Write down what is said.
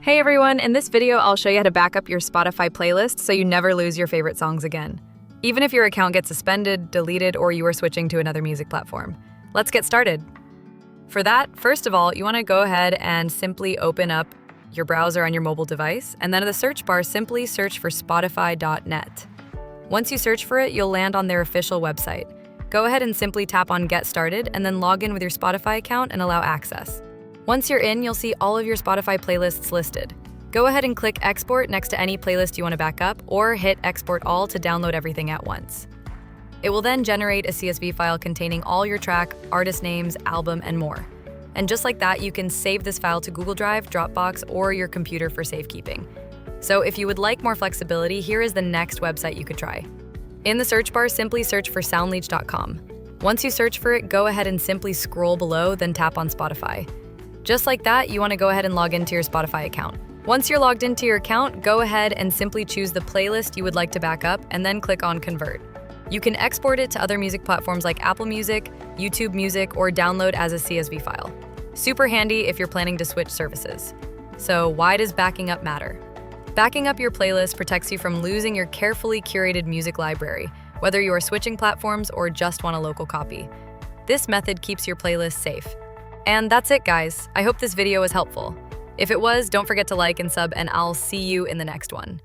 Hey everyone, in this video I'll show you how to back up your Spotify playlist so you never lose your favorite songs again. Even if your account gets suspended, deleted, or you are switching to another music platform. Let's get started. For that, first of all, you want to go ahead and simply open up your browser on your mobile device, and then in the search bar, simply search for spotify.net. Once you search for it, you'll land on their official website. Go ahead and simply tap on Get Started and then log in with your Spotify account and allow access. Once you're in, you'll see all of your Spotify playlists listed. Go ahead and click Export next to any playlist you want to back up, or hit Export All to download everything at once. It will then generate a CSV file containing all your track, artist names, album, and more. And just like that, you can save this file to Google Drive, Dropbox, or your computer for safekeeping. So if you would like more flexibility, here is the next website you could try. In the search bar, simply search for soundleech.com. Once you search for it, go ahead and simply scroll below, then tap on Spotify. Just like that, you want to go ahead and log into your Spotify account. Once you're logged into your account, go ahead and simply choose the playlist you would like to back up and then click on Convert. You can export it to other music platforms like Apple Music, YouTube Music, or download as a CSV file. Super handy if you're planning to switch services. So why does backing up matter? Backing up your playlist protects you from losing your carefully curated music library, whether you are switching platforms or just want a local copy. This method keeps your playlist safe. And that's it, guys. I hope this video was helpful. If it was, don't forget to like and sub, and I'll see you in the next one.